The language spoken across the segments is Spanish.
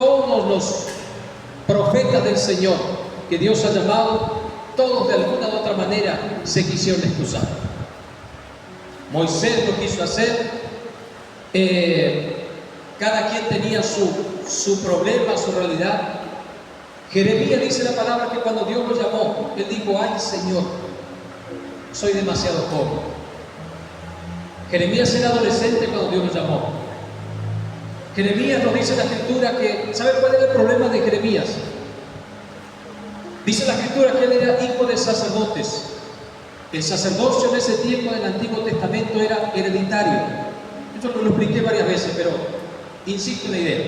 Todos los profetas del Señor que Dios ha llamado, todos de alguna u otra manera se quisieron excusar. Moisés lo quiso hacer, cada quien tenía su problema, su realidad. Jeremías dice la palabra que cuando Dios lo llamó, él dijo: ay Señor, soy demasiado joven. Jeremías era adolescente cuando Dios lo llamó. Jeremías nos dice la Escritura que, ¿sabe cuál era el problema de Jeremías? Dice la Escritura que él era hijo de sacerdotes. El sacerdocio en ese tiempo del Antiguo Testamento era hereditario. Esto lo expliqué varias veces, pero insisto en la idea.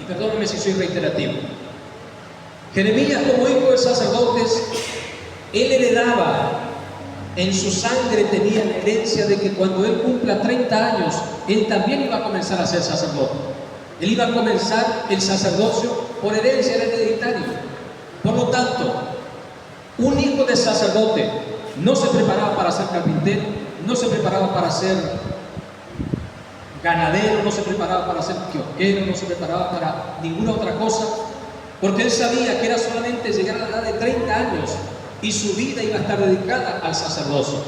Y perdónenme si soy reiterativo. Jeremías, como hijo de sacerdotes, él heredaba, en su sangre tenía la herencia de que cuando él cumpla 30 años, él también iba a comenzar a ser sacerdote. Él iba a comenzar el sacerdocio por herencia, era hereditario. Por lo tanto, un hijo de sacerdote no se preparaba para ser carpintero, no se preparaba para ser ganadero, no se preparaba para ser kiosquero, no se preparaba para ninguna otra cosa, porque él sabía que era solamente llegar a la edad de 30 años y su vida iba a estar dedicada al sacerdocio.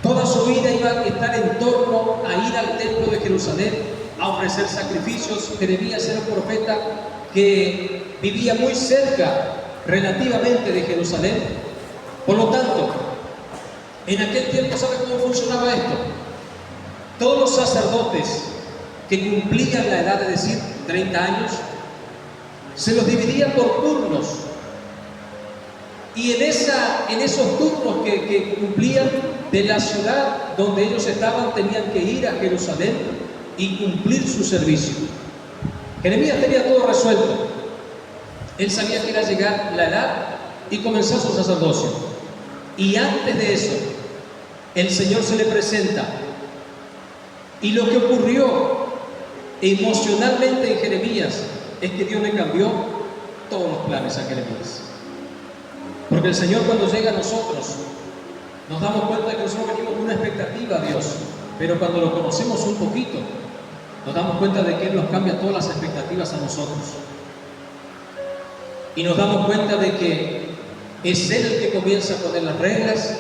Toda su vida iba a estar en torno a ir al templo de Jerusalén a ofrecer sacrificios. Jeremías era un profeta que vivía muy cerca relativamente de Jerusalén. Por lo tanto, en aquel tiempo, ¿sabe cómo funcionaba esto? Todos los sacerdotes que cumplían la edad, de decir 30 años, se los dividía por turnos. Y en esos turnos que cumplían de la ciudad donde ellos estaban, tenían que ir a Jerusalén y cumplir su servicio. Jeremías tenía todo resuelto. Él sabía que era llegar la edad y comenzar su sacerdocio. Y antes de eso, el Señor se le presenta. Y lo que ocurrió emocionalmente en Jeremías es que Dios le cambió todos los planes a Jeremías. Porque el Señor, cuando llega a nosotros, nos damos cuenta de que nosotros venimos con una expectativa a Dios, pero cuando lo conocemos un poquito, nos damos cuenta de que Él nos cambia todas las expectativas a nosotros. Y nos damos cuenta de que es Él el que comienza a poner las reglas,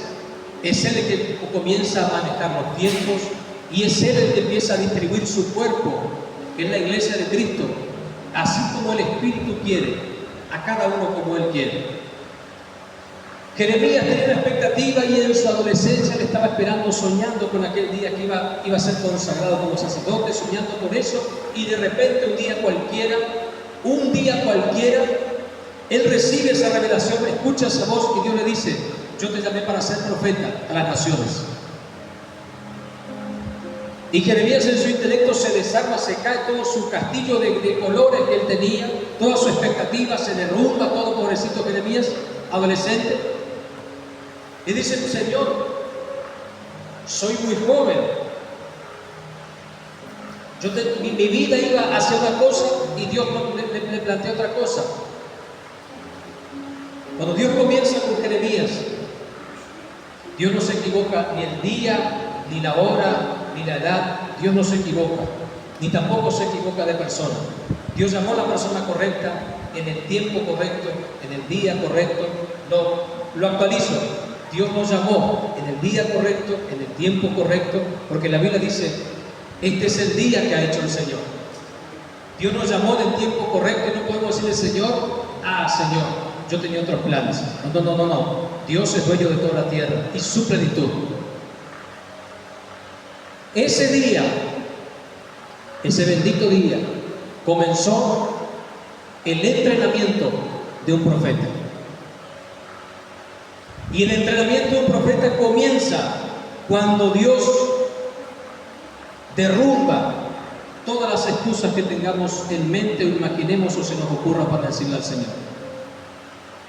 es Él el que comienza a manejar los tiempos, y es Él el que empieza a distribuir su cuerpo, que es la iglesia de Cristo, así como el Espíritu quiere, a cada uno como Él quiere. Jeremías tenía una expectativa y en su adolescencia le estaba esperando, soñando con aquel día que iba a ser consagrado como sacerdote, soñando con eso, y de repente un día cualquiera, él recibe esa revelación, escucha esa voz y Dios le dice: yo te llamé para ser profeta a las naciones. Y Jeremías, en su intelecto, se desarma, se cae todo su castillo de colores que él tenía, toda su expectativa se derrumba, todo pobrecito Jeremías, adolescente. Y dice: Señor, soy muy joven, mi vida iba hacia una cosa y Dios me plantea otra cosa. Cuando Dios comienza con Jeremías, Dios no se equivoca ni el día, ni la hora, ni la edad. Dios no se equivoca, ni tampoco se equivoca de persona. Dios llamó a la persona correcta, en el tiempo correcto, en el día correcto. Lo actualizo: Dios nos llamó en el día correcto, en el tiempo correcto, porque la Biblia dice: este es el día que ha hecho el Señor. Dios nos llamó en el tiempo correcto y no podemos decirle: Señor, Señor, yo tenía otros planes. No. Dios es dueño de toda la tierra y su plenitud. Ese día, ese bendito día, comenzó el entrenamiento de un profeta. Y el entrenamiento de un profeta comienza cuando Dios derrumba todas las excusas que tengamos en mente o imaginemos o se nos ocurra para decirle al Señor.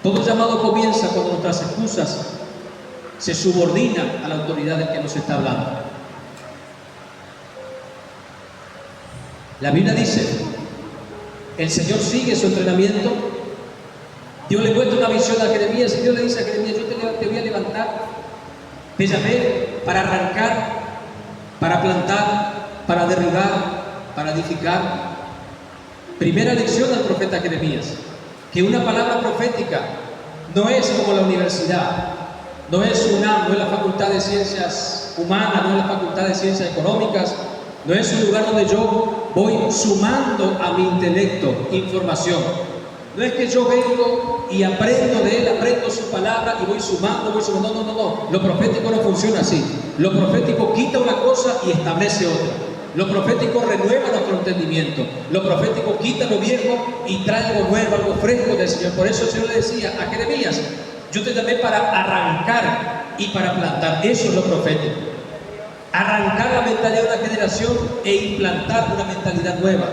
Todo el llamado comienza cuando nuestras excusas se subordinan a la autoridad del que nos está hablando. La Biblia dice: el Señor sigue su entrenamiento. Dios le muestra una visión a Jeremías y Dios le dice a Jeremías: yo te voy a levantar, te llamé para arrancar, para plantar, para derribar, para edificar. Primera lección al profeta Jeremías, que una palabra profética no es como la universidad, no es UNAM, no es la Facultad de Ciencias Humanas, no es la Facultad de Ciencias Económicas, no es un lugar donde yo voy sumando a mi intelecto información. No es que yo vengo y aprendo de él, aprendo su palabra y voy sumando. No. Lo profético no funciona así. Lo profético quita una cosa y establece otra. Lo profético renueva nuestro entendimiento. Lo profético quita lo viejo y trae algo nuevo, algo fresco del Señor. Por eso el Señor le decía a Jeremías: yo te llamé para arrancar y para plantar. Eso es lo profético. Arrancar la mentalidad de una generación e implantar una mentalidad nueva.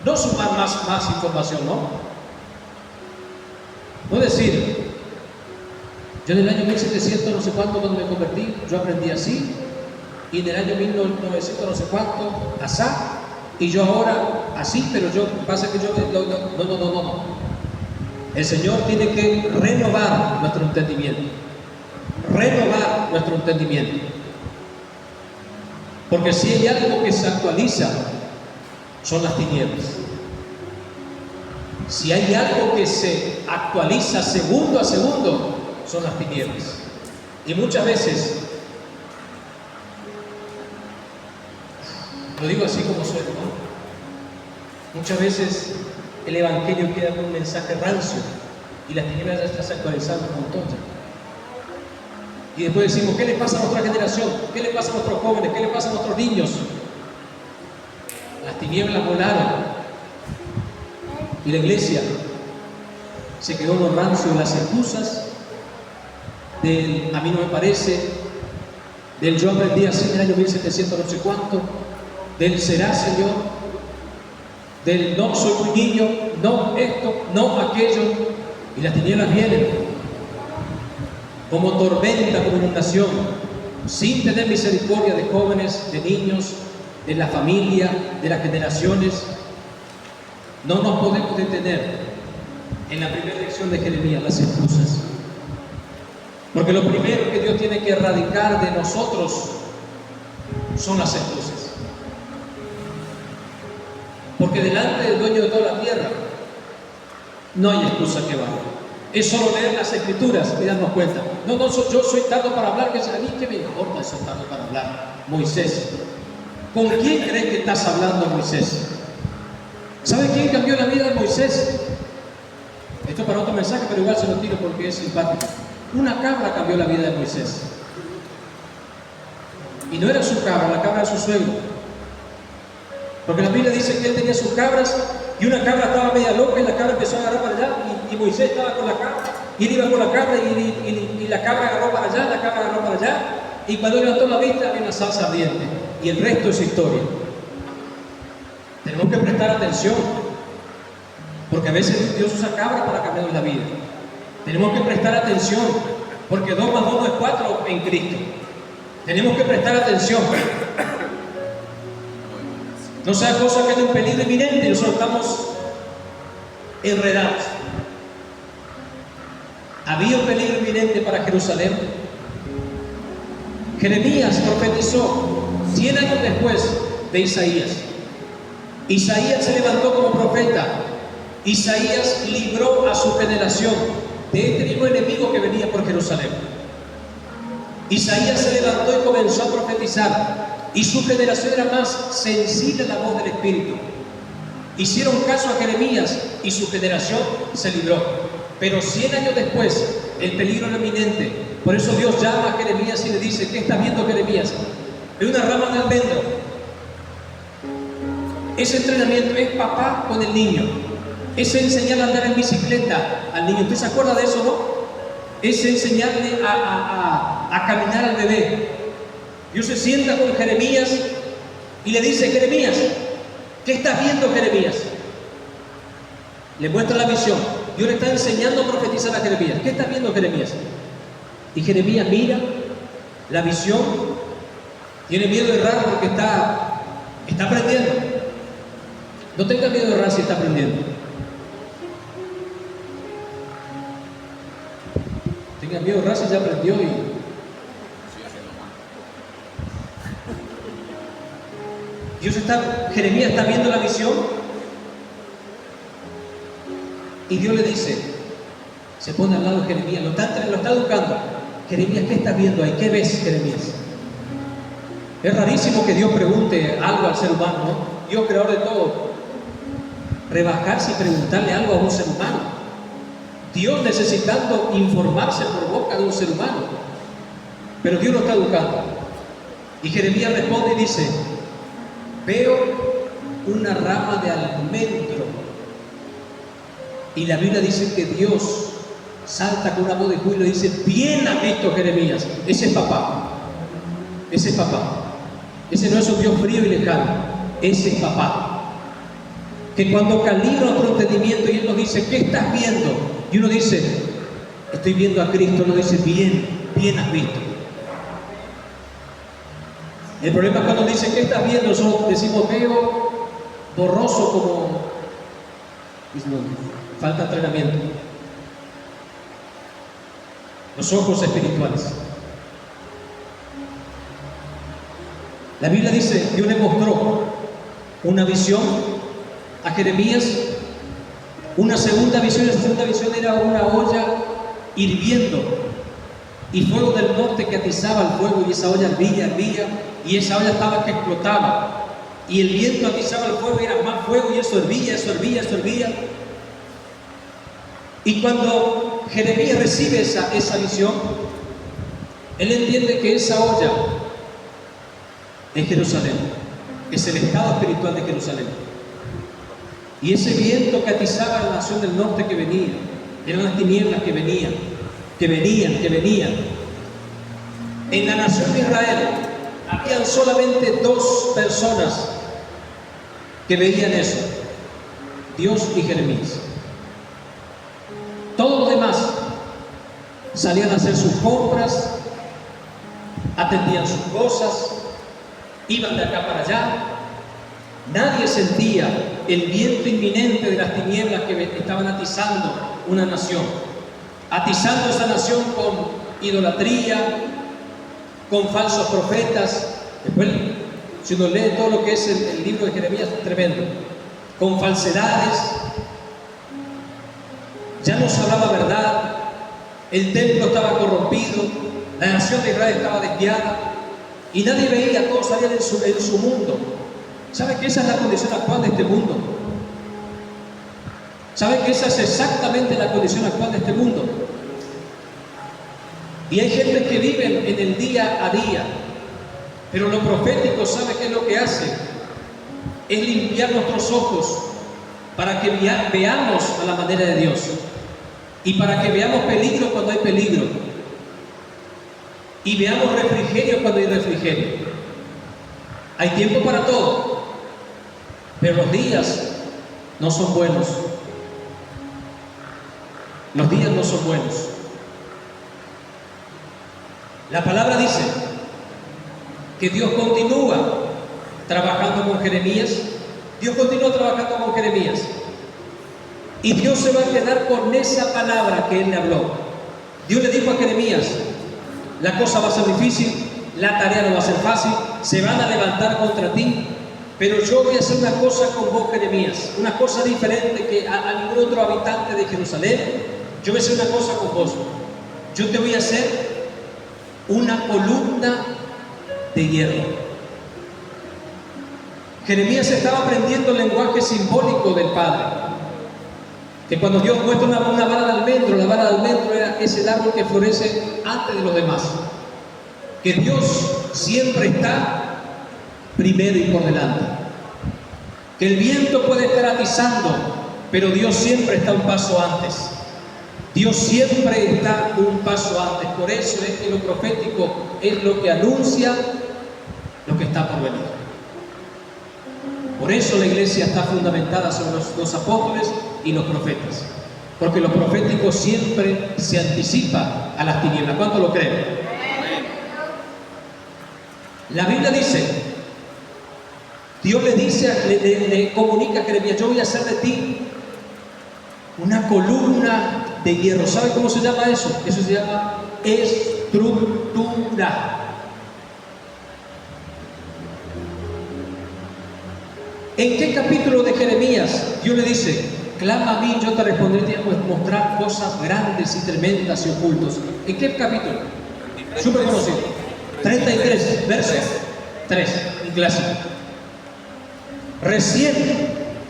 No sumar más información, ¿no? No decir, yo en el año 1700 no sé cuánto cuando me convertí, yo aprendí así, y en el año 1900 no sé cuánto, asá, y yo ahora así, pero yo, pasa que yo, no. El Señor tiene que renovar nuestro entendimiento, porque si hay algo que se actualiza, son las tinieblas. Si hay algo que se actualiza segundo a segundo, son las tinieblas. Y muchas veces, lo digo así como suena, ¿no? Muchas veces el Evangelio queda con un mensaje rancio y las tinieblas ya están actualizando un montón. Y después decimos, ¿qué le pasa a nuestra generación? ¿Qué le pasa a nuestros jóvenes? ¿Qué le pasa a nuestros niños? Las tinieblas volaron. Y la iglesia se quedó en lo rancio de las excusas, del a mí no me parece, del yo aprendí así en el año 1700 no sé cuánto, del será Señor, del no soy un niño, no esto, no aquello. Y las tinieblas vienen como tormenta, como inundación, sin tener misericordia de jóvenes, de niños, de la familia, de las generaciones. No nos podemos detener en la primera lección de Jeremías, las excusas. Porque lo primero que Dios tiene que erradicar de nosotros son las excusas. Porque delante del dueño de toda la tierra no hay excusa que valga. Es solo leer las Escrituras y darnos cuenta. Yo soy tardo para hablar, que a mí qué me importa eso tardo para hablar. Moisés. ¿Con quién crees que estás hablando, Moisés? ¿Sabe quién cambió la vida de Moisés? Esto es para otro mensaje, pero igual se lo tiro porque es simpático. Una cabra cambió la vida de Moisés. Y no era su cabra, la cabra era su suegro. Porque la Biblia dice que él tenía sus cabras y una cabra estaba media loca y la cabra empezó a agarrar para allá y Moisés estaba con la cabra y él iba con la cabra y la cabra agarró para allá, la cabra agarró para allá y cuando levantó la vista había una salsa ardiente y el resto es historia. Tenemos que prestar atención, porque a veces Dios usa cabras para cambiar la vida. Tenemos que prestar atención, porque 2 más 2 no es 4 en Cristo. Tenemos que prestar atención. No sea cosa que haya un peligro inminente y nosotros estamos enredados. Había un peligro inminente para Jerusalén. Jeremías profetizó 100 años después de Isaías. Isaías se levantó como profeta. Isaías libró a su generación de este mismo enemigo que venía por Jerusalén. Isaías se levantó y comenzó a profetizar, y su generación era más sensible a la voz del Espíritu. Hicieron caso a Jeremías y su generación se libró. Pero 100 años después, el peligro era inminente. Por eso Dios llama a Jeremías y le dice: ¿qué estás viendo, Jeremías? Ve una rama de almendro. Ese entrenamiento es papá con el niño. Es enseñarle a andar en bicicleta al niño. ¿Usted se acuerda de eso, no? Es enseñarle a caminar al bebé. Dios se sienta con Jeremías y le dice: Jeremías, ¿qué estás viendo, Jeremías? Le muestra la visión. Dios le está enseñando a profetizar a Jeremías. ¿Qué estás viendo, Jeremías? Y Jeremías mira la visión. Tiene miedo de errar porque está aprendiendo. No tenga miedo de errar si está aprendiendo. Tenga miedo de errar si ya aprendió Jeremías está viendo la visión Y Dios le dice, se pone al lado de Jeremías, lo está educando. Jeremías, ¿qué estás viendo ahí? ¿Qué ves, Jeremías? Es rarísimo que Dios pregunte algo al ser humano, ¿no? Dios, creador de todo, rebajarse y preguntarle algo a un ser humano. Dios necesitando informarse por boca de un ser humano. Pero Dios lo está educando. Y Jeremías responde y dice, veo una rama de almendro. Y la Biblia dice que Dios salta con una voz de júbilo y dice, bien has visto, Jeremías. Ese es papá. Ese es papá. Ese no es un Dios frío y lejano. Ese es papá. Que cuando calibra nuestro entendimiento y Él nos dice, ¿qué estás viendo? Y uno dice, estoy viendo a Cristo. Uno dice, bien has visto. El problema es cuando dice, ¿qué estás viendo? Nosotros decimos, veo borroso como... falta entrenamiento. Los ojos espirituales. La Biblia dice, Dios le mostró una visión a Jeremías, una segunda visión. Esa segunda visión era una olla hirviendo y fuego del norte que atizaba el fuego, y esa olla hervía, y esa olla estaba que explotaba, y el viento atizaba el fuego y era más fuego, y eso hervía. Y cuando Jeremías recibe esa visión, él entiende que esa olla es Jerusalén, es el estado espiritual de Jerusalén. Y ese viento que atizaba la nación del norte que venía, eran las tinieblas que venían. En la nación de Israel habían solamente dos personas que veían eso: Dios y Jeremías. Todos los demás salían a hacer sus compras, atendían sus cosas, iban de acá para allá. Nadie sentía el viento inminente de las tinieblas que estaban atizando una nación, atizando esa nación con idolatría, con falsos profetas. Después, si uno lee todo lo que es el libro de Jeremías, es tremendo, con falsedades. Ya no se hablaba verdad, el templo estaba corrompido, la nación de Israel estaba desviada y nadie veía, todos salían en su mundo. ¿Sabe que esa es la condición actual de este mundo? ¿Sabe que esa es exactamente la condición actual de este mundo? Y hay gente que vive en el día a día, pero lo profético, ¿sabe qué es lo que hace? Es limpiar nuestros ojos para que veamos a la manera de Dios, y para que veamos peligro cuando hay peligro, y veamos refrigerio cuando hay refrigerio. Hay tiempo para todo, pero los días no son buenos. Los días no son buenos. La palabra dice que Dios continúa trabajando con Jeremías. Dios continúa trabajando con Jeremías. Y Dios se va a quedar con esa palabra que Él le habló. Dios le dijo a Jeremías, la cosa va a ser difícil, la tarea no va a ser fácil, se van a levantar contra ti, pero yo voy a hacer una cosa con vos, Jeremías, una cosa diferente que a ningún otro habitante de Jerusalén. Yo voy a hacer una cosa con vos. Yo te voy a hacer una columna de hierro. Jeremías estaba aprendiendo el lenguaje simbólico del Padre. Que cuando Dios muestra una vara de almendro, la vara de almendro es el árbol que florece antes de los demás. Que Dios siempre está primero y por delante. Que el viento puede estar atizando, pero Dios siempre está un paso antes. Dios siempre está un paso antes. Por eso es que lo profético es lo que anuncia lo que está por venir. Por eso la iglesia está fundamentada sobre los apóstoles y los profetas, porque lo profético siempre se anticipa a las tinieblas. ¿Cuánto lo creen? La Biblia dice, Dios le comunica a Jeremías, yo voy a hacer de ti una columna de hierro. ¿Sabe cómo se llama eso? Eso se llama estructura. ¿En qué capítulo de Jeremías Dios le dice, clama a mí, yo te responderé, te voy a mostrar cosas grandes y tremendas y ocultos. ¿En qué capítulo? Súper conocido. 33, verso 3, un clásico. Recién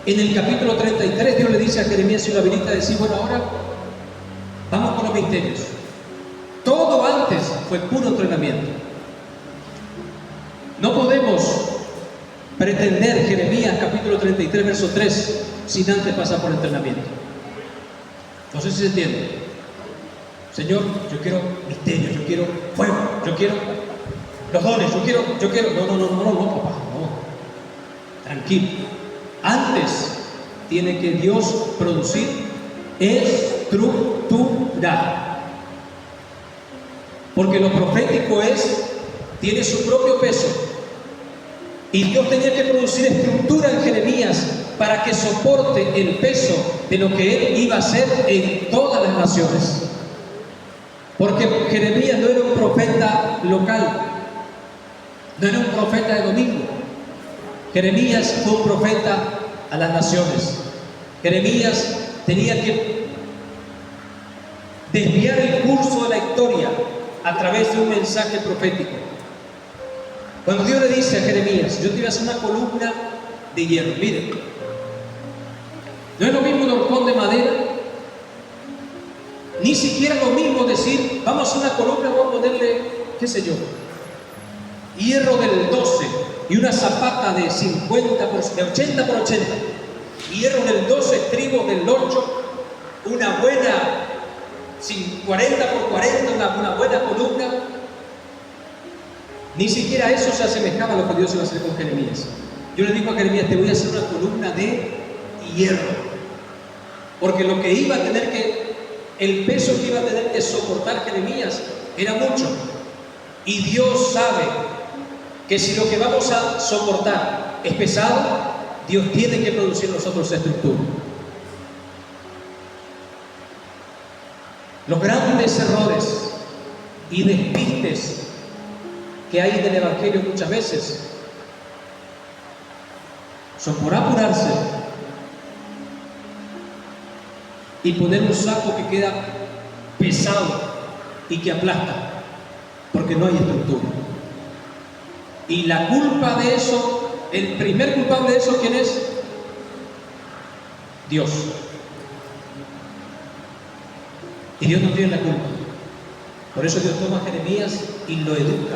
en el capítulo 33 Dios le dice a Jeremías y lo habilita a decir, bueno, ahora vamos con los misterios. Todo antes fue puro entrenamiento. No podemos pretender Jeremías capítulo 33 verso 3 sin antes pasar por entrenamiento. No sé si se entiende. Señor, yo quiero misterios, yo quiero fuego, yo quiero los dones, yo quiero. No, papá, no. Tranquilo. Antes tiene que Dios producir estructura. Porque lo profético tiene su propio peso. Y Dios tenía que producir estructura en Jeremías para que soporte el peso de lo que él iba a hacer en todas las naciones. Porque Jeremías no era un profeta local, no era un profeta de domingo. Jeremías fue un profeta a las naciones. Jeremías tenía que desviar el curso de la historia a través de un mensaje profético. Cuando Dios le dice a Jeremías, yo te voy a hacer una columna de hierro. Miren, no es lo mismo un horcón de madera, ni siquiera lo mismo decir, vamos a hacer una columna, vamos a ponerle, qué sé yo, hierro del 12 y una zapata de 80 por 80, hierro del 12, estribos del 8, una buena 40 por 40, una buena columna. Ni siquiera eso se asemejaba a lo que Dios iba a hacer con Jeremías. Yo le digo a Jeremías, te voy a hacer una columna de hierro. Porque lo que iba a tener el peso que iba a tener que soportar Jeremías era mucho. Y Dios sabe que si lo que vamos a soportar es pesado, Dios tiene que producir en nosotros estructura. Los grandes errores y despistes que hay del Evangelio muchas veces son por apurarse y poner un saco que queda pesado y que aplasta, porque no hay estructura. Y la culpa de eso, el primer culpable de eso, ¿quién es? Dios. Y Dios no tiene la culpa. Por eso Dios toma a Jeremías y lo educa.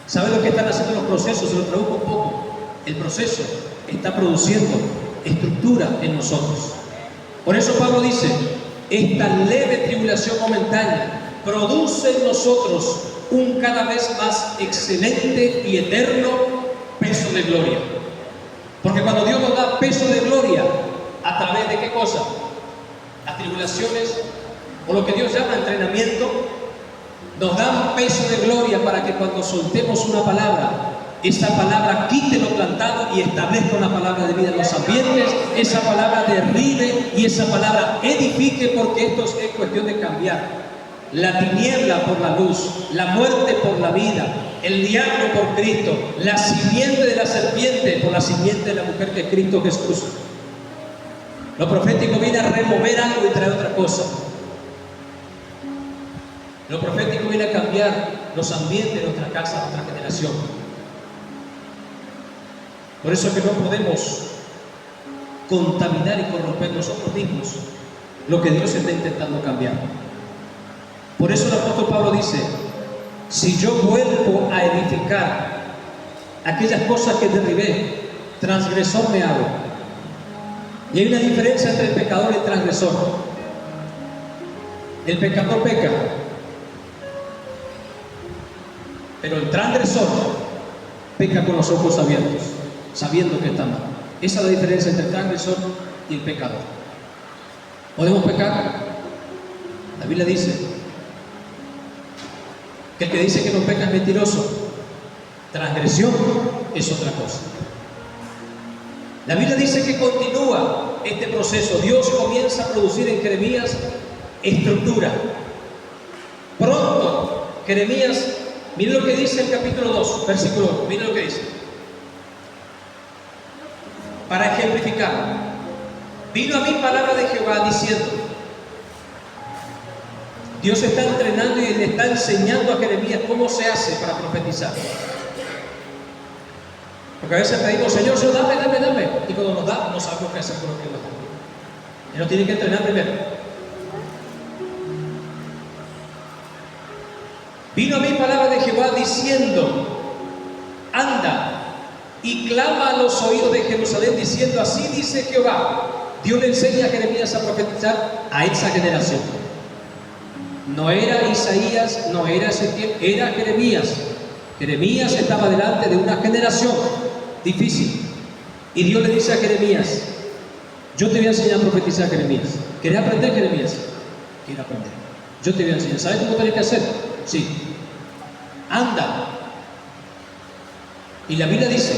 ¿Sabe lo que están haciendo los procesos? Se lo traduzco un poco. El proceso está produciendo estructura en nosotros. Por eso Pablo dice, esta leve tribulación momentánea produce en nosotros un cada vez más excelente y eterno peso de gloria. Porque cuando Dios nos da peso de gloria, ¿a través de qué cosa? Las tribulaciones, o lo que Dios llama entrenamiento, nos dan peso de gloria para que cuando soltemos una palabra, esa palabra quite lo plantado y establezca una palabra de vida en los ambientes, esa palabra derribe y esa palabra edifique, porque esto es cuestión de cambiar la tiniebla por la luz, la muerte por la vida, el diablo por Cristo, la simiente de la serpiente por la simiente de la mujer que es Cristo Jesús. Lo profético viene a remover algo y traer otra cosa. Lo profético viene a cambiar los ambientes de nuestra casa, de nuestra generación. Por eso es que no podemos contaminar y corromper nosotros mismos lo que Dios está intentando cambiar. Por eso el apóstol Pablo dice, si yo vuelvo a edificar aquellas cosas que derribé, transgresor me hago. Y hay una diferencia entre el pecador y el transgresor. El pecador peca, pero el transgresor peca con los ojos abiertos, sabiendo que está mal. Esa es la diferencia entre el transgresor y el pecador. ¿Podemos pecar? La Biblia dice que el que dice que no peca es mentiroso. Transgresión es otra cosa. La Biblia dice que continúa este proceso. Dios comienza a producir en Jeremías estructura. Pronto, Jeremías, miren lo que dice el capítulo 2, versículo 1, miren lo que dice. Para ejemplificar, vino a mí palabra de Jehová diciendo. Dios está entrenando y le está enseñando a Jeremías cómo se hace para profetizar. Porque a veces pedimos, Señor, dame. Y cuando nos da, no sabemos qué hacer con lo que nos da. Él nos tiene que entrenar primero. Vino a mí palabra de Jehová diciendo, anda y clama a los oídos de Jerusalén diciendo, así dice Jehová. Dios le enseña a Jeremías a profetizar a esa generación. No era Isaías, no era Ezequiel, era Jeremías. Jeremías estaba delante de una generación difícil. Y Dios le dice a Jeremías, yo te voy a enseñar a profetizar, Jeremías. ¿Querés aprender, Jeremías? Quiero aprender. Yo te voy a enseñar. ¿Sabes cómo tenés que hacer? Sí. Anda. Y la Biblia dice,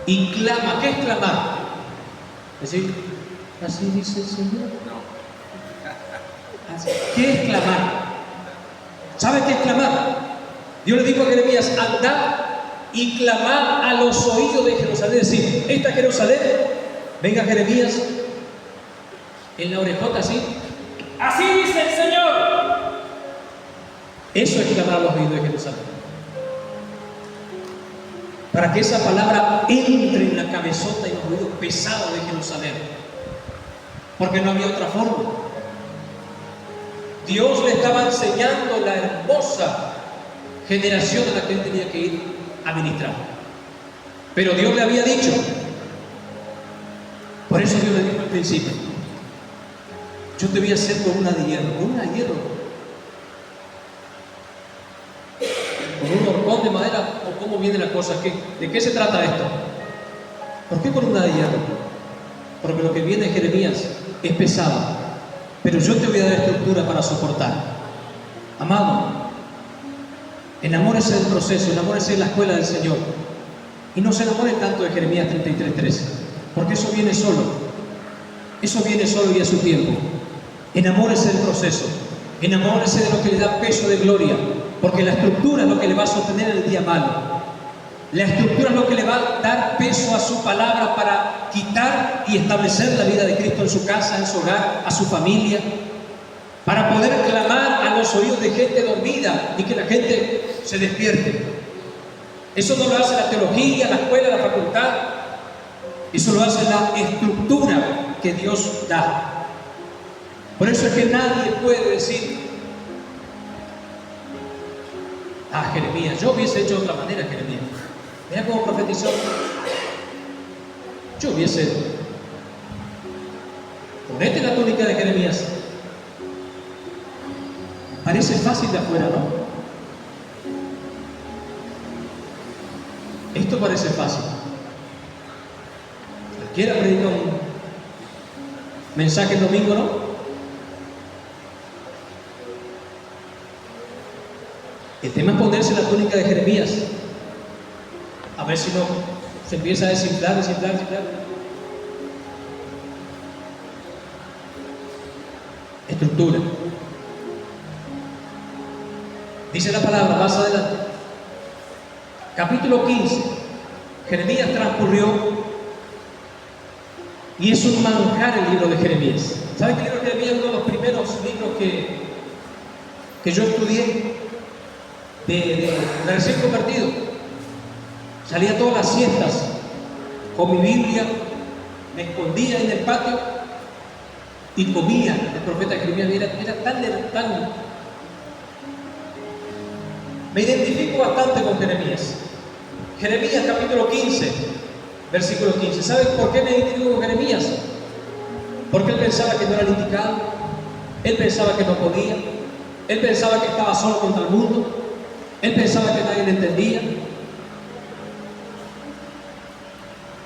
y clama. ¿Qué es clamar? Es decir, así dice el Señor. ¿Qué es clamar? ¿Sabe qué es clamar? Dios le dijo a Jeremías, anda y clamar a los oídos de Jerusalén. Es decir, esta Jerusalén, venga Jeremías, en la orejota así. Así dice el Señor. Eso es clamar a los oídos de Jerusalén. Para que esa palabra entre en la cabezota y los oídos pesados de Jerusalén. Porque no había otra forma. Dios le estaba enseñando la hermosa generación a la que él tenía que ir a ministrar. Pero Dios le había dicho, por eso Dios le dijo al principio, yo te voy a hacer con una de hierro. ¿Con una de hierro? ¿Con un horcón de madera? ¿O cómo viene la cosa? ¿De qué se trata esto? ¿Por qué con una de hierro? Porque lo que viene de Jeremías es pesado. Pero yo te voy a dar estructura para soportar. Amado, enamórese del proceso, enamórese de la escuela del Señor. Y no se enamore tanto de Jeremías 33:13, porque eso viene solo. Eso viene solo y a su tiempo. Enamórese del proceso. Enamórese de lo que le da peso de gloria, porque la estructura es lo que le va a sostener en el día malo. La estructura es lo que le va a dar peso a su palabra para quitar y establecer la vida de Cristo en su casa, en su hogar, a su familia, para poder clamar a los oídos de gente dormida y que la gente se despierte. Eso no lo hace la teología, la escuela, la facultad. Eso lo hace la estructura que Dios da. Por eso es que nadie puede decir, Jeremías, yo hubiese hecho de otra manera, Jeremías. Mira cómo profetizó. Yo hubiese... Ponete la túnica de Jeremías. Parece fácil de afuera, ¿no? Esto parece fácil. Cualquiera predica un mensaje el domingo, ¿no? El tema es ponerse la túnica de Jeremías. A ver si no se empieza a desinflar. Estructura. Dice la palabra más adelante. Capítulo 15. Jeremías transcurrió y es un manjar el libro de Jeremías. ¿Saben que el libro de Jeremías es uno de los primeros libros que yo estudié de recién convertido? Salía todas las siestas con mi Biblia, me escondía en el patio y comía el profeta Jeremías. Era tan... Me identifico bastante con Jeremías. Jeremías capítulo 15, versículo 15. ¿Saben por qué me identifico con Jeremías? Porque él pensaba que no era el indicado, él pensaba que no podía, él pensaba que estaba solo contra el mundo, él pensaba que nadie le entendía.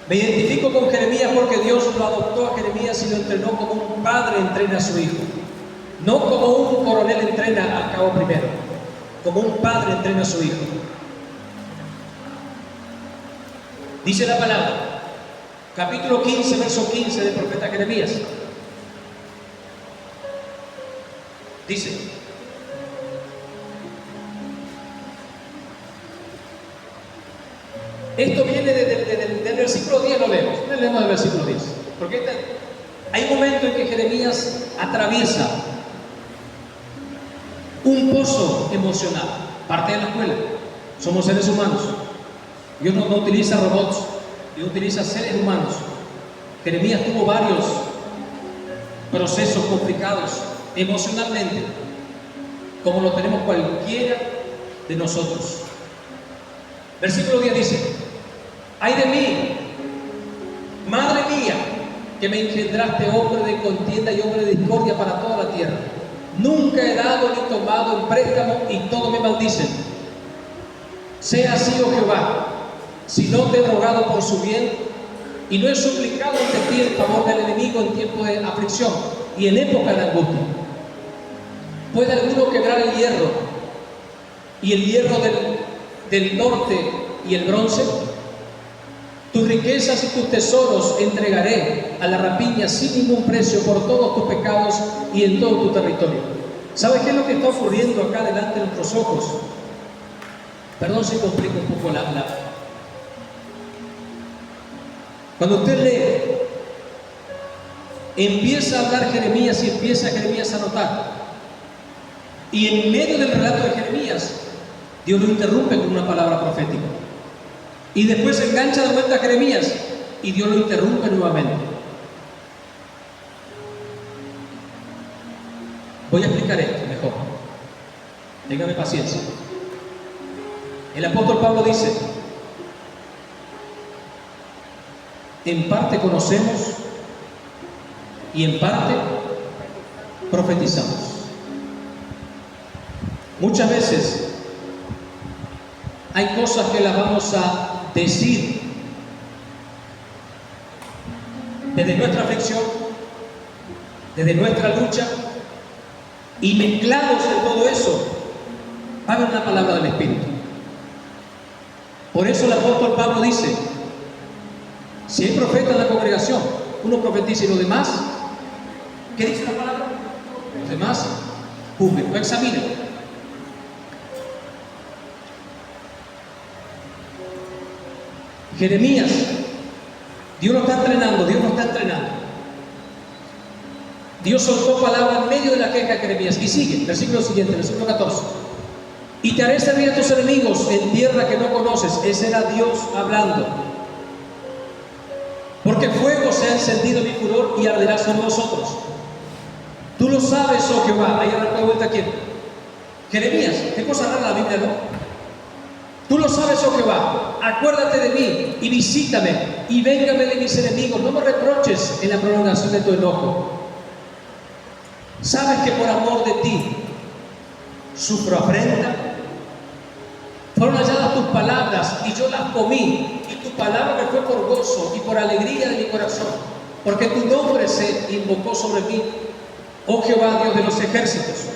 Me identifico con Jeremías porque Dios lo adoptó a Jeremías y lo entrenó como un padre entrena a su hijo. No como un coronel entrena al cabo primero, como un padre entrena a su hijo. Dice la palabra, capítulo 15, verso 15 del profeta Jeremías. Dice: esto viene del versículo 10, lo leemos. No leemos el versículo 10, porque Hay un momento en que Jeremías atraviesa un pozo emocional, parte de la escuela. Somos seres humanos. Dios no utiliza robots, Dios utiliza seres humanos. Jeremías tuvo varios procesos complicados emocionalmente, como lo tenemos cualquiera de nosotros. Versículo 10 dice: ay de mí, madre mía, que me engendraste, hombre de contienda y hombre de discordia para toda la tierra. Nunca he dado ni tomado en préstamo, y todos me maldicen. Sea así, oh Jehová, si no te he rogado por su bien, y no he suplicado ante ti el favor del enemigo en tiempo de aflicción y en época de angustia. ¿Puede alguno quebrar el hierro y el hierro del norte y el bronce? Tus riquezas y tus tesoros entregaré a la rapiña sin ningún precio por todos tus pecados y en todo tu territorio. ¿Sabes qué es lo que está ocurriendo acá delante de nuestros ojos? Perdón si complico un poco la. Cuando usted lee, empieza a hablar Jeremías y empieza Jeremías a notar. Y en medio del relato de Jeremías, Dios lo interrumpe con una palabra profética. Y después se engancha de vuelta a Jeremías y Dios lo interrumpe nuevamente. Voy a explicar esto mejor. Téngame paciencia. El apóstol Pablo dice: en parte conocemos y en parte profetizamos. Muchas veces hay cosas que las vamos a decir desde nuestra aflicción, desde nuestra lucha, y mezclados en todo eso va a haber una palabra del Espíritu. Por eso el apóstol Pablo dice: si hay profeta en la congregación, uno profetiza y los demás, ¿qué dice la palabra? Los demás juzguen, lo examinen. Jeremías, Dios lo está entrenando, Dios lo está entrenando. Dios soltó palabra en medio de la queja de Jeremías. Y sigue, versículo siguiente, versículo 14. Y te haré servir a tus enemigos en tierra que no conoces. Ese era Dios hablando. Porque fuego se ha encendido en mi furor y arderá sobre vosotros. Tú lo sabes, oh Jehová. Ahí arrancó de vuelta aquí. Jeremías, qué cosa rara la Biblia, ¿no? Tú lo sabes, oh Jehová, acuérdate de mí y visítame y véngame de mis enemigos. No me reproches en la prolongación de tu enojo. Sabes que por amor de ti sufro afrenta. Fueron halladas tus palabras y yo las comí, y tu palabra me fue por gozo y por alegría de mi corazón, porque tu nombre se invocó sobre mí, oh Jehová, Dios de los ejércitos.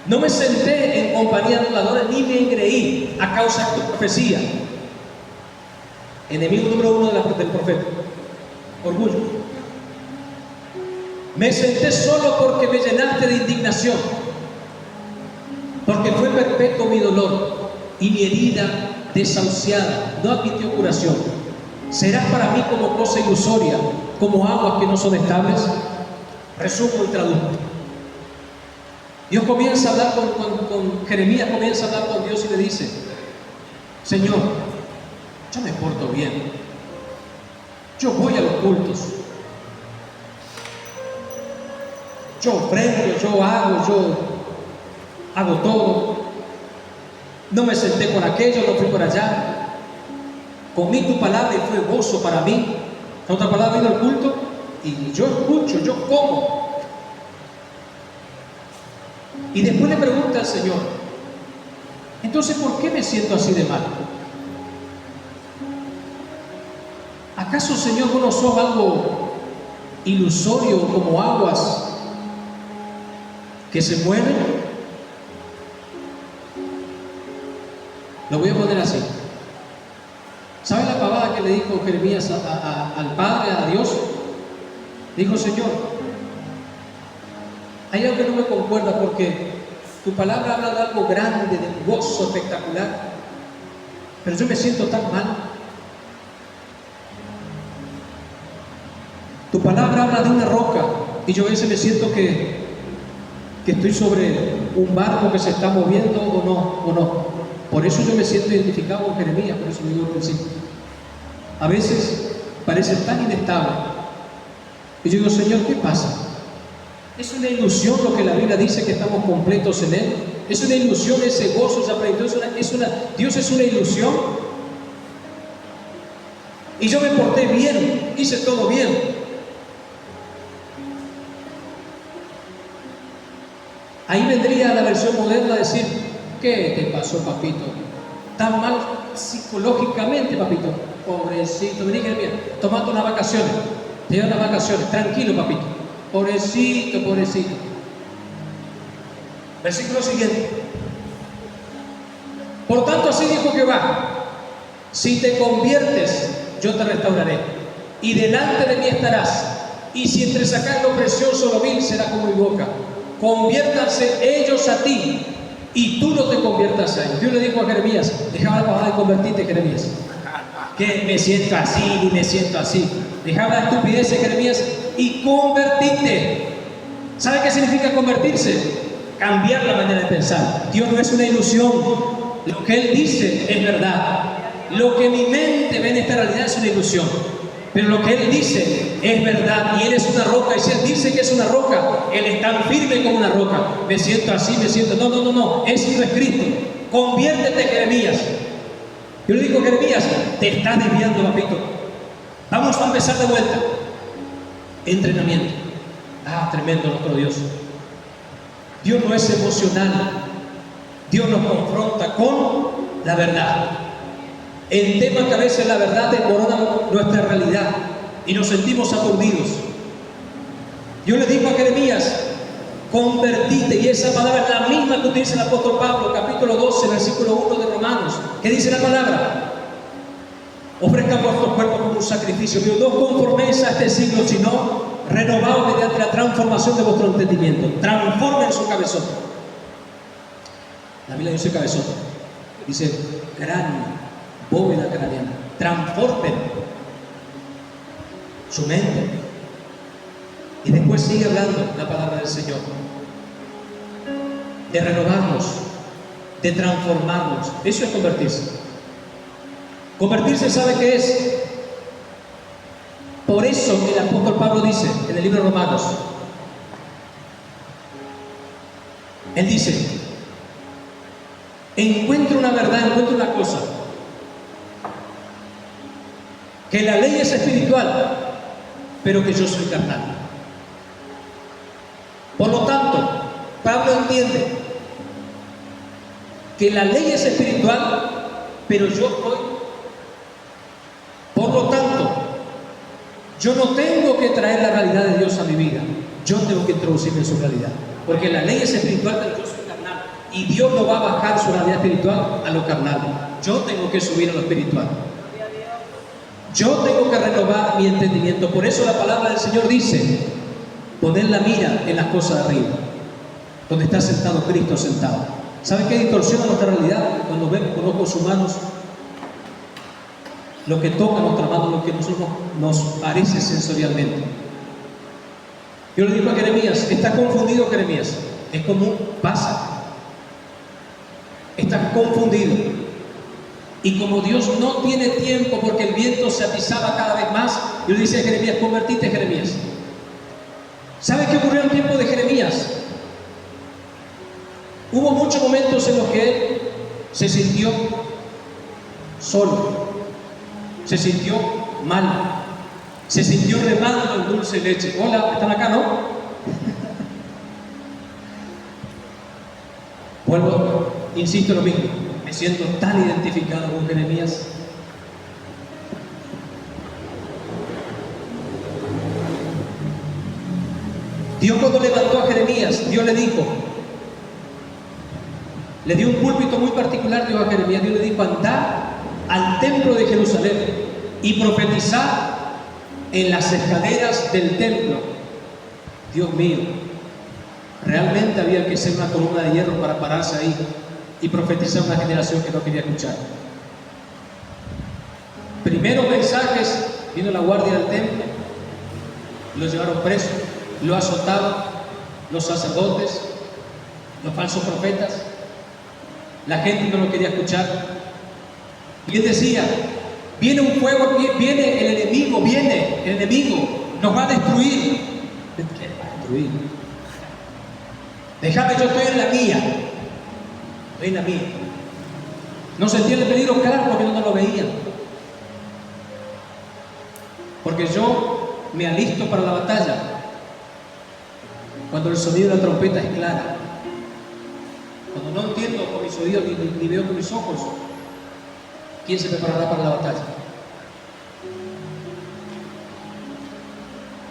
No me senté en compañía de habladores ni me engreí a causa de tu profecía. Enemigo número uno del profeta: orgullo. Me senté solo porque me llenaste de indignación, porque fue perpetuo mi dolor y mi herida desahuciada no admitió curación. Serás para mí como cosa ilusoria, como aguas que no son estables. Resumo y traduzco. Dios comienza a hablar con Jeremías, comienza a hablar con Dios y le dice: Señor, yo me porto bien, yo voy a los cultos, yo ofrendo, yo hago todo, no me senté con aquello, no fui por allá, comí tu palabra y fue gozo para mí. En otra palabra, he ido al culto y yo escucho, yo como. Y después le pregunta al Señor: entonces, ¿por qué me siento así de mal? ¿Acaso, Señor, vos no sos algo ilusorio como aguas que se mueven? Lo voy a poner así. ¿Sabe la pavada que le dijo Jeremías al Padre, a Dios? Dijo: Señor, hay algo que no me concuerda, porque tu palabra habla de algo grande, de un gozo espectacular, pero yo me siento tan mal. Tu palabra habla de una roca y yo a veces me siento que estoy sobre un barco que se está moviendo o no. Por eso yo me siento identificado con Jeremías, por eso lo digo al principio. A veces parece tan inestable. Y yo digo, Señor, ¿qué pasa? ¿Es una ilusión lo que la Biblia dice que estamos completos en Él? ¿Es una ilusión ese gozo, esa plenitud? ¿Dios es una ilusión? Y yo me porté bien, hice todo bien. Ahí vendría la versión moderna a decir, ¿qué te pasó, papito? ¿Tan mal psicológicamente, papito? Pobrecito, vení, Jeremías, tomate unas vacaciones. Te llevan unas vacaciones, tranquilo, papito. Pobrecito, pobrecito. Versículo siguiente. Por tanto, así dijo Jehová: si te conviertes, yo te restauraré, y delante de mí estarás. Y si entresacas lo precioso, lo vil, será como mi boca. Conviértanse ellos a ti, y tú no te conviertas a ellos. Dios le dijo a Jeremías: deja la palabra de convertirte, Jeremías. Que me siento así, ni me siento así. Deja la estupidez, Jeremías, y convertirte. ¿Sabe qué significa convertirse? Cambiar la manera de pensar. Dios no es una ilusión. Lo que Él dice es verdad. Lo que mi mente ve en esta realidad es una ilusión. Pero lo que Él dice es verdad. Y Él es una roca. Y si Él dice que es una roca, Él es tan firme como una roca. Me siento así, me siento... No. Eso no es Cristo. Conviértete, Jeremías. Yo le digo, Jeremías, te estás desviando, papito. Vamos a empezar de vuelta. Entrenamiento. Tremendo nuestro Dios. Dios no es emocional. Dios nos confronta con la verdad. El tema que a veces la verdad desmorona nuestra realidad y nos sentimos aturdidos. Yo le digo a Jeremías: convertite, y esa palabra es la misma que utiliza el apóstol Pablo, capítulo 12, versículo 1 de Romanos. ¿Qué dice la palabra? Ofrezcan vuestros cuerpos como un sacrificio, pero no conforméis a este siglo, sino renovados mediante la transformación de vuestro entendimiento. Transformen su cabezón. La Biblia dice cabezón, dice cráneo, bóveda craneana. Transformen su mente. Y después sigue hablando la palabra del Señor de renovarnos, de transformarnos. Eso es convertirse. Convertirse, ¿sabe qué es? Por eso el apóstol Pablo dice en el libro de Romanos, él dice: encuentro una verdad, encuentro una cosa, que la ley es espiritual, pero que yo soy carnal. Por lo tanto, Pablo entiende que la ley es espiritual, pero yo estoy. Por lo tanto, yo no tengo que traer la realidad de Dios a mi vida. Yo tengo que introducirme en su realidad. Porque la ley es espiritual, pero yo soy carnal. Y Dios no va a bajar su realidad espiritual a lo carnal. Yo tengo que subir a lo espiritual. Yo tengo que renovar mi entendimiento. Por eso la palabra del Señor dice: poner la mira en las cosas de arriba, donde está sentado Cristo sentado. ¿Sabe qué distorsiona nuestra realidad? Cuando vemos con ojos humanos lo que toca nuestra mano, lo que a nosotros nos parece sensorialmente. Yo le digo a Jeremías: está confundido, Jeremías. Es común, pasa. Está confundido. Y como Dios no tiene tiempo, porque el viento se atizaba cada vez más, yo le dice a Jeremías: convertite, Jeremías. ¿Sabe qué ocurrió en el tiempo de Jeremías? Hubo muchos momentos en los que él se sintió solo, se sintió mal, se sintió remando en dulce leche. Hola, ¿están acá, no? Vuelvo, insisto en lo mismo. Me siento tan identificado con Jeremías. Dios, cuando levantó a Jeremías, Dios le dijo, le dio un púlpito muy particular, Dios, a Jeremías. Dios le dijo: andar al templo de Jerusalén y profetizar en las escaleras del templo. Dios mío, realmente había que ser una columna de hierro para pararse ahí y profetizar a una generación que no quería escuchar. Primeros mensajes, vino la guardia del templo, lo llevaron preso, lo azotaban los sacerdotes, los falsos profetas. La gente no lo quería escuchar. Y él decía: viene un fuego, viene el enemigo, nos va a destruir. ¿Qué va a destruir? Déjame, yo estoy en la mía. Estoy en la mía. No sentía el peligro, claro, porque no lo veían. Porque yo me alisto para la batalla cuando el sonido de la trompeta es clara. Cuando no entiendo con mis oídos ni veo con mis ojos, ¿quién se preparará para la batalla?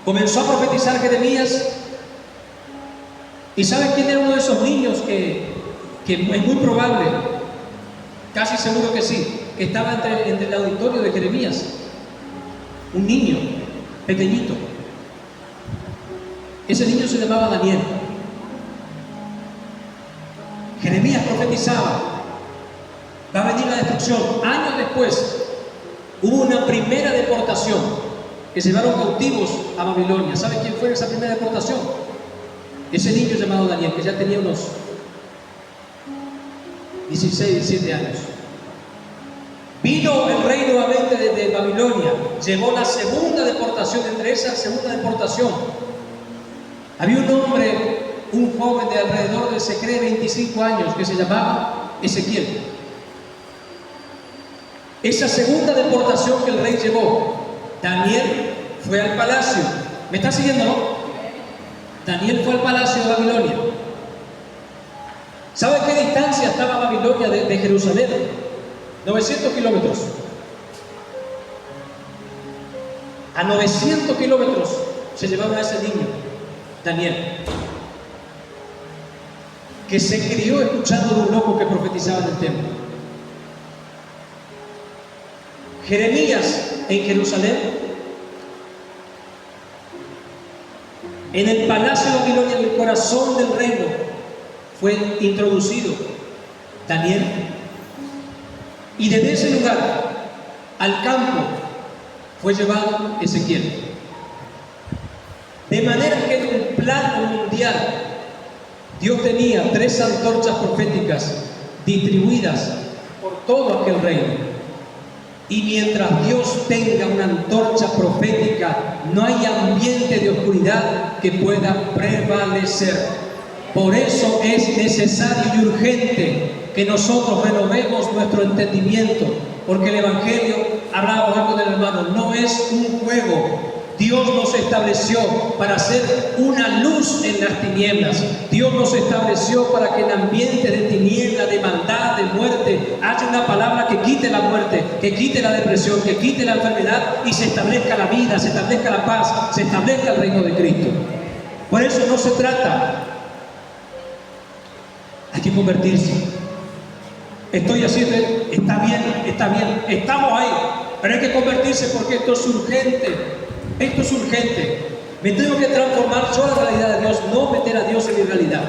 Comenzó a profetizar Jeremías. ¿Y saben quién era uno de esos niños que es muy probable, casi seguro que sí, que estaba entre el auditorio de Jeremías? Un niño pequeñito. Ese niño se llamaba Daniel. Jeremías profetizaba: va a venir la destrucción. Años después hubo una primera deportación, que se llevaron cautivos a Babilonia. ¿Saben quién fue esa primera deportación? Ese niño llamado Daniel, que ya tenía unos 16, 17 años. Vino el rey nuevamente de Babilonia, llevó la segunda deportación. Entre esa segunda deportación había un hombre, un joven de alrededor de, se cree, 25 años, que se llamaba Ezequiel. Esa segunda deportación que el rey llevó, Daniel fue al palacio. ¿Me está siguiendo, no? Daniel fue al palacio de Babilonia. ¿Sabe qué distancia estaba Babilonia de Jerusalén? 900 kilómetros. A 900 kilómetros se llevaron a ese niño, Daniel, que se crió escuchando de un loco que profetizaba en el templo. Jeremías en Jerusalén, en el palacio de Babilonia, en el corazón del reino, fue introducido Daniel. Y desde ese lugar al campo fue llevado Ezequiel. De manera que en un plano mundial Dios tenía 3 antorchas proféticas distribuidas por todo aquel reino. Y mientras Dios tenga una antorcha profética, no hay ambiente de oscuridad que pueda prevalecer. Por eso es necesario y urgente que nosotros renovemos nuestro entendimiento, porque el Evangelio, hablaba algo del hermano, no es un juego. Dios nos estableció para ser una luz en las tinieblas. Dios nos estableció para que en ambiente de tiniebla, de maldad, de muerte, haya una palabra que quite la muerte, que quite la depresión, que quite la enfermedad, y se establezca la vida, se establezca la paz, se establezca el reino de Cristo. Por eso no se trata. Hay que convertirse. Estoy haciendo, está bien, estamos ahí, pero hay que convertirse, porque esto es urgente. Esto es urgente. Me tengo que transformar yo a la realidad de Dios, no meter a Dios en mi realidad.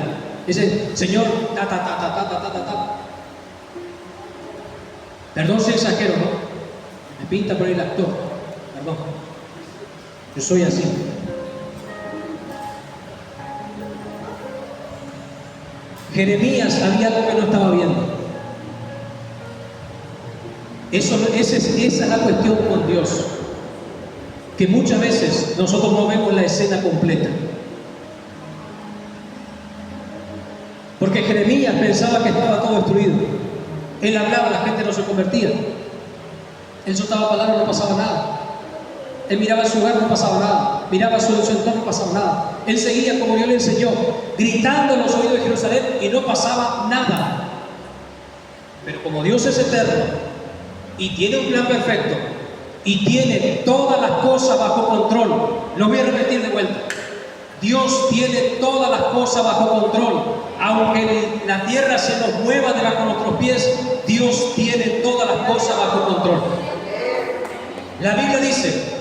Dice, Señor, Perdón si exagero, ¿no? Me pinta por el actor. Perdón. Yo soy así. Jeremías había algo que no estaba viendo. Esa es la cuestión con Dios, que muchas veces nosotros no vemos la escena completa. Porque Jeremías pensaba que estaba todo destruido. Él hablaba, la gente no se convertía. Él soltaba palabras, no pasaba nada. Él miraba su hogar, no pasaba nada. Miraba su entorno, no pasaba nada. Él seguía como Dios le enseñó, gritando en los oídos de Jerusalén, y no pasaba nada. Pero como Dios es eterno y tiene un plan perfecto y tiene todas las cosas bajo control, lo voy a repetir de vuelta. Dios tiene todas las cosas bajo control. Aunque la tierra se nos mueva debajo de nuestros pies, Dios tiene todas las cosas bajo control. La Biblia dice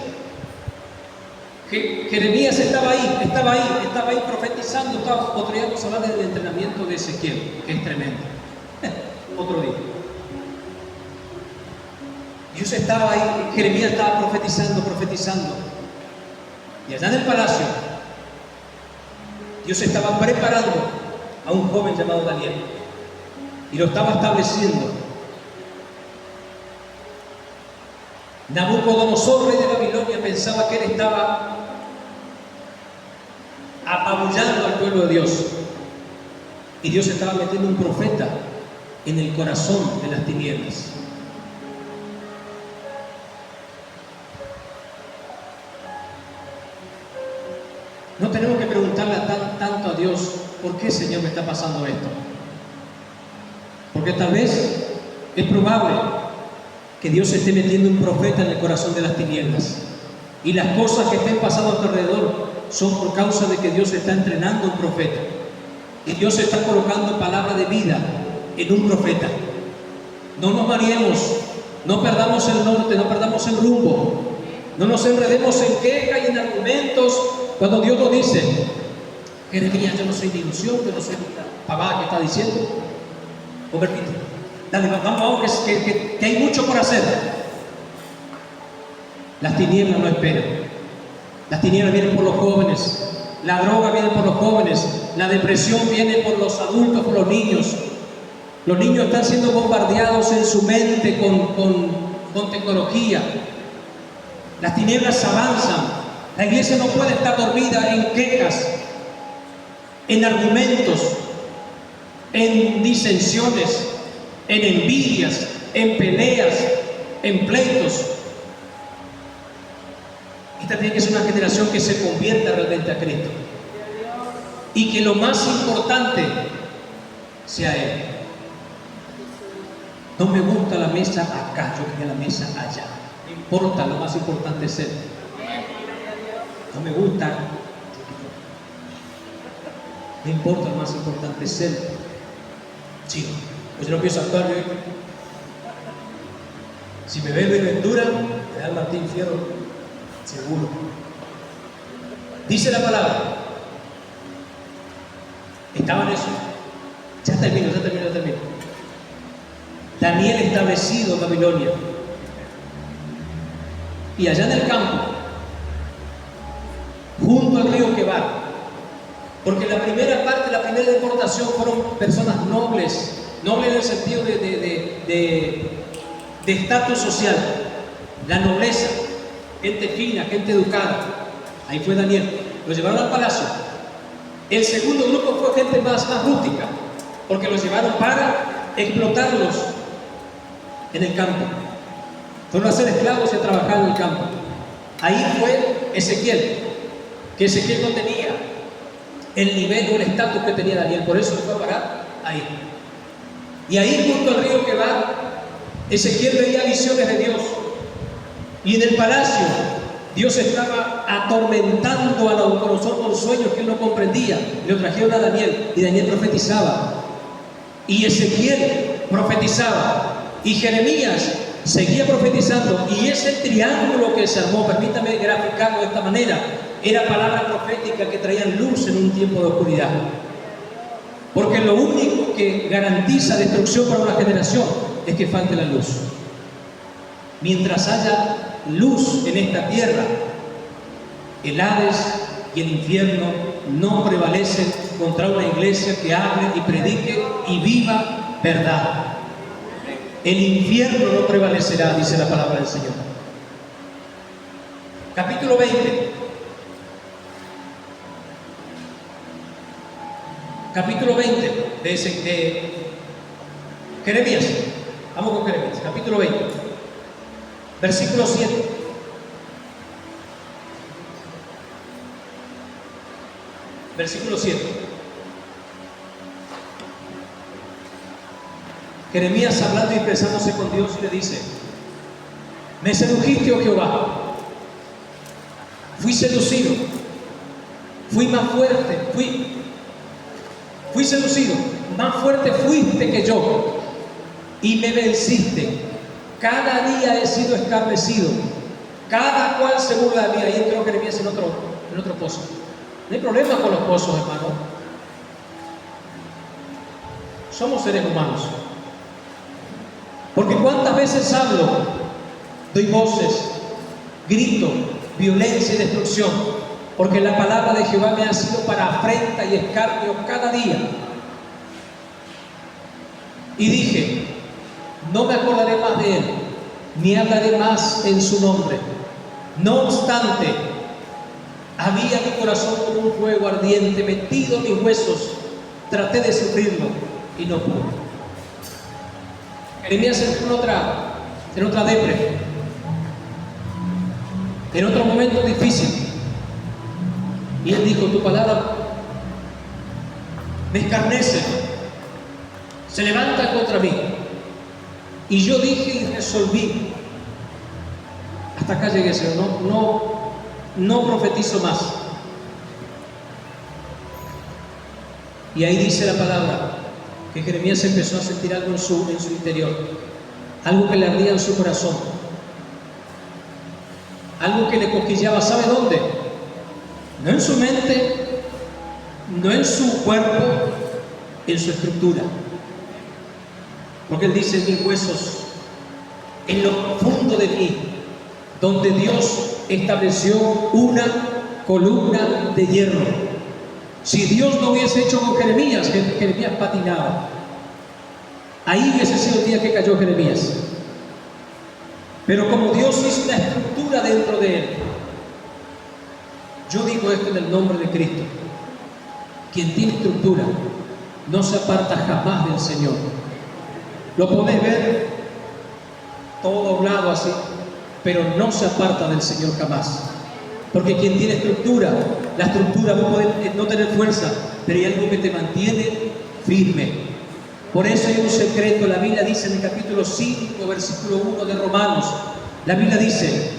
que Jeremías estaba ahí profetizando. Otro día vamos a hablar del entrenamiento de Ezequiel, que es tremendo. Otro día. Dios estaba ahí, Jeremías estaba profetizando. Y allá en el palacio, Dios estaba preparando a un joven llamado Daniel y lo estaba estableciendo. Nabucodonosor, rey de Babilonia, pensaba que él estaba apabullando al pueblo de Dios, y Dios estaba metiendo un profeta en el corazón de las tinieblas. No tenemos que preguntarle tanto a Dios, ¿por qué, Señor, me está pasando esto? Porque tal vez es probable que Dios esté metiendo un profeta en el corazón de las tinieblas, y las cosas que estén pasando a tu alrededor son por causa de que Dios está entrenando un profeta, y Dios está colocando palabra de vida en un profeta. No nos mareemos, no perdamos el norte, no perdamos el rumbo, no nos enredemos en quejas y en argumentos cuando Dios nos dice: Jeremías, yo no soy de ilusión, yo no soy de pavada que está diciendo. Convertite, dale, vamos, que hay mucho por hacer. Las tinieblas no esperan. Las tinieblas vienen por los jóvenes, la droga viene por los jóvenes, la depresión viene por los adultos, por los niños. Los niños están siendo bombardeados en su mente con tecnología. Las tinieblas avanzan. La iglesia no puede estar dormida en quejas, en argumentos, en disensiones, en envidias, en peleas, en pleitos. Esta tiene que ser una generación que se convierta realmente a Cristo, y que lo más importante sea Él. No me gusta la mesa acá, yo quería la mesa allá. No importa, lo más importante es Él. No me gusta, no importa, lo más importante es Él. Sí, pues yo no pienso actuar bien. Si me ve Luis Ventura, me da el Martín Fierro, seguro. Dice la palabra. Estaban eso. Ya termino. Daniel establecido en Babilonia. Y allá en el campo, junto al río Quebar, porque la primera deportación fueron personas nobles en el sentido de estatus social, la nobleza, gente fina, gente educada. Ahí fue Daniel, lo llevaron al palacio. El segundo grupo fue gente más rústica, porque los llevaron para explotarlos en el campo. Fueron a ser esclavos y a trabajar en el campo. Ahí fue Ezequiel, que Ezequiel no tenía el nivel o el estatus que tenía Daniel, por eso fue a parar ahí. Y ahí, junto al río Quebar, Ezequiel veía visiones de Dios, y en el palacio Dios estaba atormentando a Nabucodonosor con sueños que él no comprendía. Le trajeron a Daniel, y Daniel profetizaba, y Ezequiel profetizaba, y Jeremías seguía profetizando, y ese triángulo que se armó, permítame graficarlo de esta manera, era palabra profética que traían luz en un tiempo de oscuridad. Porque lo único que garantiza destrucción para una generación es que falte la luz. Mientras haya luz en esta tierra, el Hades y el infierno no prevalecen contra una iglesia que hable y predique y viva verdad. El infierno no prevalecerá, dice la palabra del Señor. Capítulo 20. Capítulo 20 de Jeremías. Vamos con Jeremías. Capítulo 20. Versículo 7. Versículo 7. Jeremías, hablando y expresándose con Dios, le dice: me sedujiste, oh Jehová, fui seducido, fui más fuerte, fui seducido, más fuerte fuiste que yo, y me venciste. Cada día he sido escarnecido, cada cual se burla de mí. Ahí entró Jeremías en otro pozo. No hay problema con los pozos, hermano. Somos seres humanos. Porque cuántas veces hablo, doy voces, grito, violencia y destrucción, porque la palabra de Jehová me ha sido para afrenta y escarnio cada día. Y dije, no me acordaré más de él, ni hablaré más en su nombre. No obstante, había mi corazón como un fuego ardiente metido en mis huesos. Traté de sufrirlo y no pude. Jeremías entró en otra depre, en otro momento difícil. Y él dijo, tu palabra me escarnece, se levanta contra mí. Y yo dije y resolví, hasta acá llegué, Señor, no profetizo más. Y ahí dice la palabra que Jeremías empezó a sentir algo en su interior, algo que le ardía en su corazón, algo que le cosquilleaba. ¿Sabe dónde? No en su mente, no en su cuerpo, en su estructura. Porque él dice, en mis huesos, en lo profundo de mí, donde Dios estableció una columna de hierro. Si Dios lo hubiese hecho con Jeremías, Jeremías patinaba. Ahí hubiese sido el día que cayó Jeremías. Pero como Dios hizo una estructura dentro de él, yo digo esto en el nombre de Cristo: quien tiene estructura no se aparta jamás del Señor. Lo podés ver todo doblado así, pero no se aparta del Señor jamás. Porque quien tiene estructura, la estructura puede no tener fuerza, pero hay algo que te mantiene firme. Por eso hay un secreto. La Biblia dice en el capítulo 5, versículo 1 de Romanos, la Biblia dice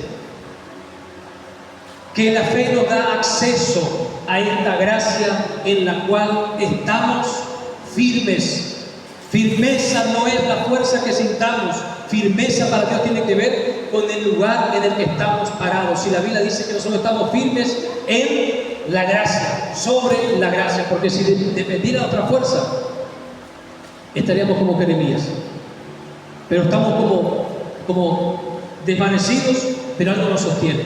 que la fe nos da acceso a esta gracia en la cual estamos firmes. Firmeza no es la fuerza que sintamos. Firmeza para Dios tiene que ver con el lugar en el que estamos parados. Y la Biblia dice que nosotros estamos firmes en la gracia, sobre la gracia, porque si dependiera de otra fuerza, estaríamos como Jeremías. Pero estamos como desvanecidos, pero algo nos sostiene.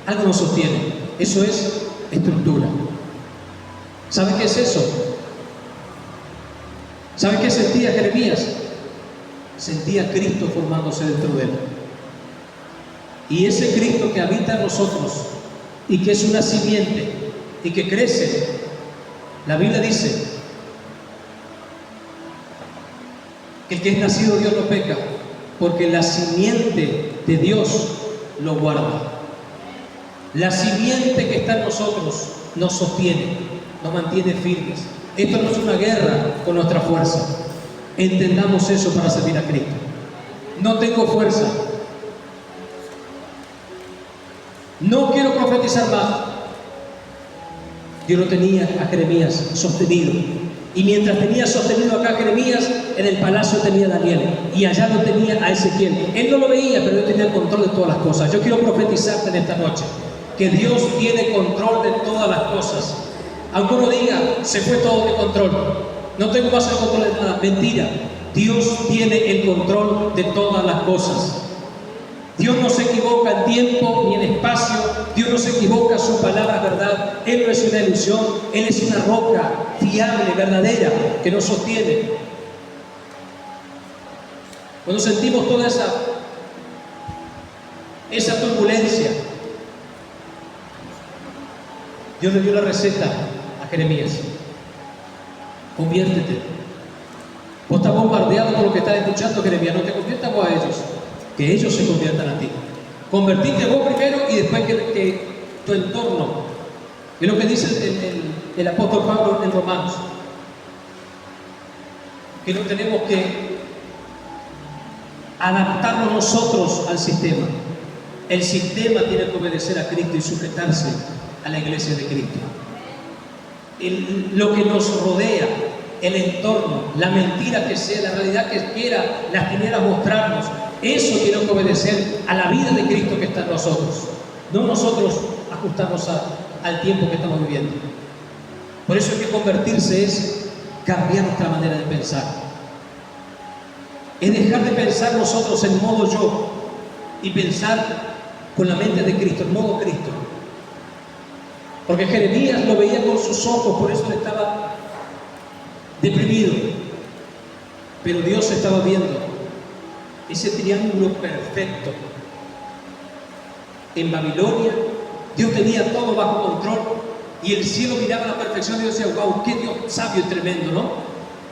Algo nos sostiene. Eso es estructura. ¿Sabe qué es eso? ¿Sabe qué sentía Jeremías? Sentía a Cristo formándose dentro de él. Y ese Cristo que habita en nosotros y que es una simiente y que crece, la Biblia dice que el que es nacido de Dios no peca, porque la simiente de Dios lo guarda. La simiente que está en nosotros nos sostiene, nos mantiene firmes. Esto no es una guerra con nuestra fuerza. Entendamos eso para servir a Cristo. No tengo fuerza. No quiero profetizar más. Dios lo tenía a Jeremías sostenido. Y mientras tenía sostenido acá a Jeremías, en el palacio tenía a Daniel. Y allá lo tenía a Ezequiel. Él no lo veía, pero él tenía el control de todas las cosas. Yo quiero profetizarte en esta noche que Dios tiene control de todas las cosas. Aunque uno diga, se fue todo de control, no tengo más el control de nada. Mentira. Dios tiene el control de todas las cosas. Dios no se equivoca en tiempo ni en espacio. Dios no se equivoca, su palabra es verdad. Él no es una ilusión. Él es una roca fiable, verdadera, que nos sostiene. Cuando sentimos toda esa turbulencia, Dios le dio la receta a Jeremías: conviértete. Vos estás bombardeado por lo que estás escuchando, Jeremías. No te conviertas vos a ellos, que ellos se conviertan a ti. Convertite vos primero y después que tu entorno. Es lo que dice el apóstol Pablo en Romanos, que no tenemos que adaptarnos nosotros al sistema. El sistema tiene que obedecer a Cristo y sujetarse a la iglesia de Cristo. Lo que nos rodea, el entorno, la mentira que sea, la realidad que quiera, las tinieblas mostrarnos, eso tiene que obedecer a la vida de Cristo que está en nosotros, no nosotros ajustarnos al tiempo que estamos viviendo. Por eso es que convertirse es cambiar nuestra manera de pensar, es dejar de pensar nosotros en modo yo y pensar con la mente de Cristo, en modo Cristo. Porque Jeremías lo veía con sus ojos, por eso él estaba deprimido. Pero Dios estaba viendo ese triángulo perfecto. En Babilonia, Dios tenía todo bajo control y el cielo miraba la perfección y Dios decía, wow, qué Dios sabio y tremendo, ¿no?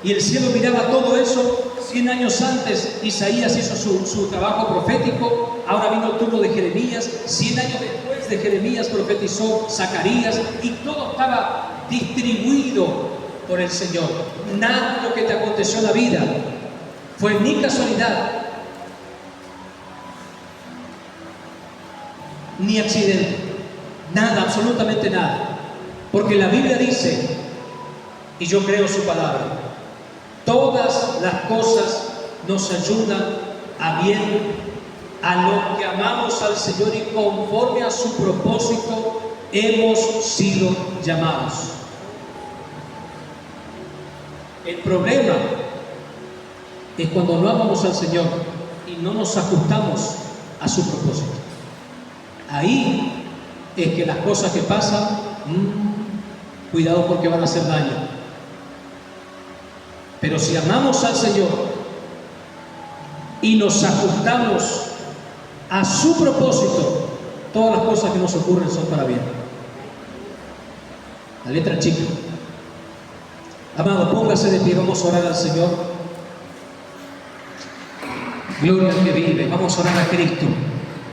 Y el cielo miraba todo eso. 100 años antes Isaías hizo su trabajo profético, ahora vino el turno de Jeremías, 100 años después de Jeremías profetizó Zacarías y todo estaba distribuido por el Señor. Nada de lo que te aconteció en la vida fue ni casualidad ni accidente, nada, absolutamente nada, porque la Biblia dice, y yo creo su palabra, todas las cosas nos ayudan a bien a los que amamos al Señor y conforme a su propósito hemos sido llamados. El problema es cuando no amamos al Señor y no nos ajustamos a su propósito. Ahí es que las cosas que pasan, cuidado porque van a hacer daño. Pero si amamos al Señor y nos ajustamos a su propósito, todas las cosas que nos ocurren son para bien. La letra chica. Amado, póngase de pie, vamos a orar al Señor. Gloria al que vive, vamos a orar a Cristo.